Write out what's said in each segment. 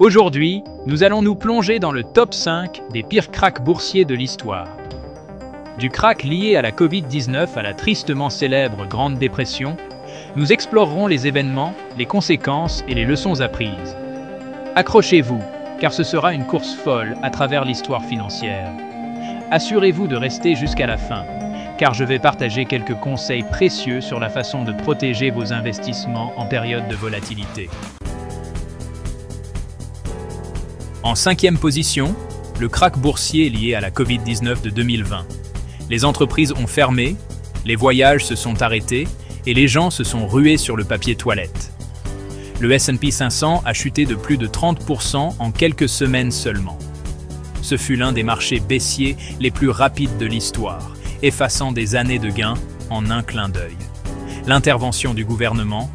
Aujourd'hui, nous allons nous plonger dans le top 5 des pires cracks boursiers de l'histoire. Du crack lié à la Covid-19 à la tristement célèbre Grande Dépression, nous explorerons les événements, les conséquences et les leçons apprises. Accrochez-vous, car ce sera une course folle à travers l'histoire financière. Assurez-vous de rester jusqu'à la fin, car je vais partager quelques conseils précieux sur la façon de protéger vos investissements en période de volatilité. En 5e position, le krach boursier lié à la Covid-19 de 2020. Les entreprises ont fermé, les voyages se sont arrêtés et les gens se sont rués sur le papier toilette. Le S&P 500 a chuté de plus de 30% en quelques semaines seulement. Ce fut l'un des marchés baissiers les plus rapides de l'histoire, effaçant des années de gains en un clin d'œil. L'intervention du gouvernement,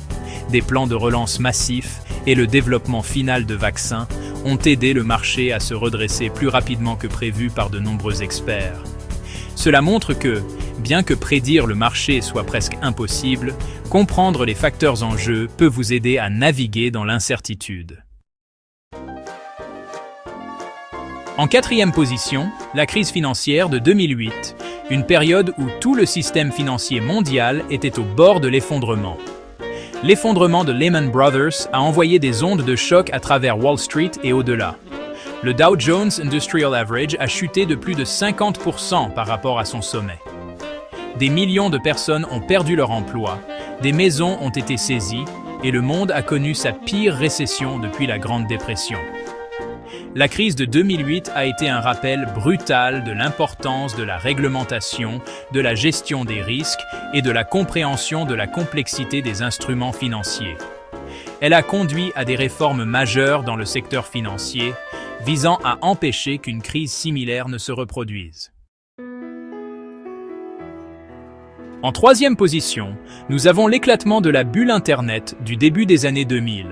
des plans de relance massifs et le développement final de vaccins ont aidé le marché à se redresser plus rapidement que prévu par de nombreux experts. Cela montre que, bien que prédire le marché soit presque impossible, comprendre les facteurs en jeu peut vous aider à naviguer dans l'incertitude. En 4e position, la crise financière de 2008, une période où tout le système financier mondial était au bord de l'effondrement. L'effondrement de Lehman Brothers a envoyé des ondes de choc à travers Wall Street et au-delà. Le Dow Jones Industrial Average a chuté de plus de 50% par rapport à son sommet. Des millions de personnes ont perdu leur emploi, des maisons ont été saisies et le monde a connu sa pire récession depuis la Grande Dépression. La crise de 2008 a été un rappel brutal de l'importance de la réglementation, de la gestion des risques et de la compréhension de la complexité des instruments financiers. Elle a conduit à des réformes majeures dans le secteur financier, visant à empêcher qu'une crise similaire ne se reproduise. En 3e position, nous avons l'éclatement de la bulle Internet du début des années 2000.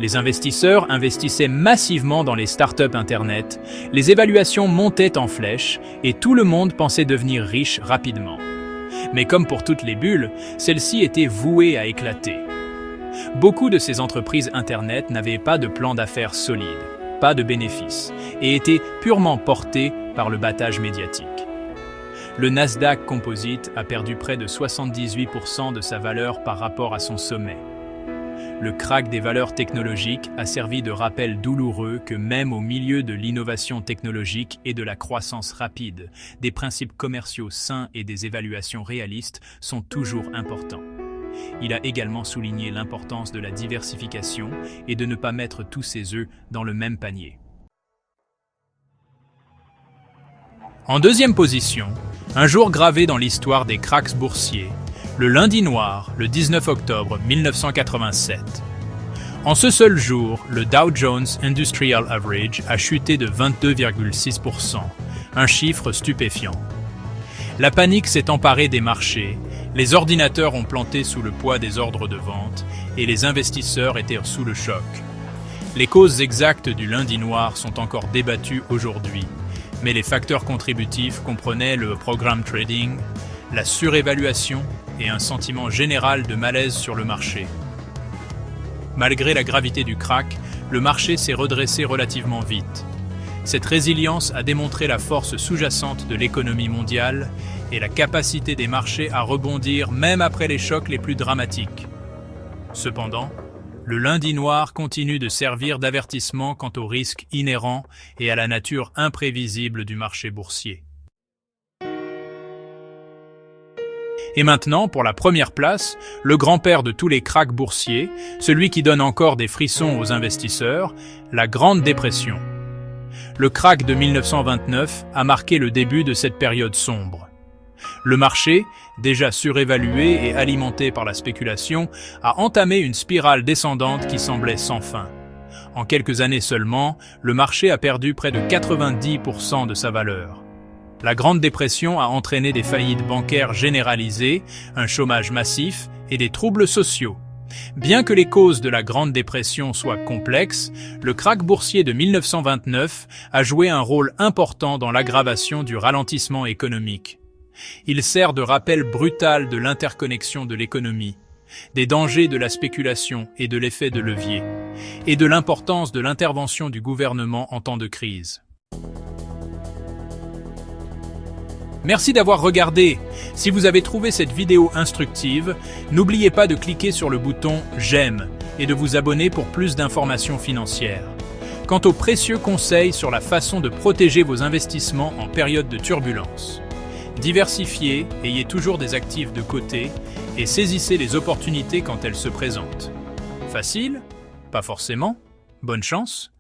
Les investisseurs investissaient massivement dans les startups Internet, les évaluations montaient en flèche et tout le monde pensait devenir riche rapidement. Mais comme pour toutes les bulles, celle-ci était vouée à éclater. Beaucoup de ces entreprises Internet n'avaient pas de plan d'affaires solide, pas de bénéfices, et étaient purement portées par le battage médiatique. Le Nasdaq Composite a perdu près de 78% de sa valeur par rapport à son sommet. Le krach des valeurs technologiques a servi de rappel douloureux que même au milieu de l'innovation technologique et de la croissance rapide, des principes commerciaux sains et des évaluations réalistes sont toujours importants. Il a également souligné l'importance de la diversification et de ne pas mettre tous ses œufs dans le même panier. En 2e position, un jour gravé dans l'histoire des krachs boursiers, le lundi noir, le 19 octobre 1987. En ce seul jour, le Dow Jones Industrial Average a chuté de 22,6%, un chiffre stupéfiant. La panique s'est emparée des marchés, les ordinateurs ont planté sous le poids des ordres de vente et les investisseurs étaient sous le choc. Les causes exactes du lundi noir sont encore débattues aujourd'hui, mais les facteurs contributifs comprenaient le programme trading, la surévaluation et un sentiment général de malaise sur le marché. Malgré la gravité du krach, le marché s'est redressé relativement vite. Cette résilience a démontré la force sous-jacente de l'économie mondiale et la capacité des marchés à rebondir même après les chocs les plus dramatiques. Cependant, le lundi noir continue de servir d'avertissement quant aux risques inhérents et à la nature imprévisible du marché boursier. Et maintenant, pour la première place, le grand-père de tous les krachs boursiers, celui qui donne encore des frissons aux investisseurs, la Grande Dépression. Le krach de 1929 a marqué le début de cette période sombre. Le marché, déjà surévalué et alimenté par la spéculation, a entamé une spirale descendante qui semblait sans fin. En quelques années seulement, le marché a perdu près de 90% de sa valeur. La Grande Dépression a entraîné des faillites bancaires généralisées, un chômage massif et des troubles sociaux. Bien que les causes de la Grande Dépression soient complexes, le krach boursier de 1929 a joué un rôle important dans l'aggravation du ralentissement économique. Il sert de rappel brutal de l'interconnexion de l'économie, des dangers de la spéculation et de l'effet de levier. et de l'importance de l'intervention du gouvernement en temps de crise. Merci d'avoir regardé. Si vous avez trouvé cette vidéo instructive, n'oubliez pas de cliquer sur le bouton « J'aime » et de vous abonner pour plus d'informations financières. Quant aux précieux conseils sur la façon de protéger vos investissements en période de turbulence, diversifiez, ayez toujours des actifs de côté et saisissez les opportunités quand elles se présentent. Facile? Pas forcément. Bonne chance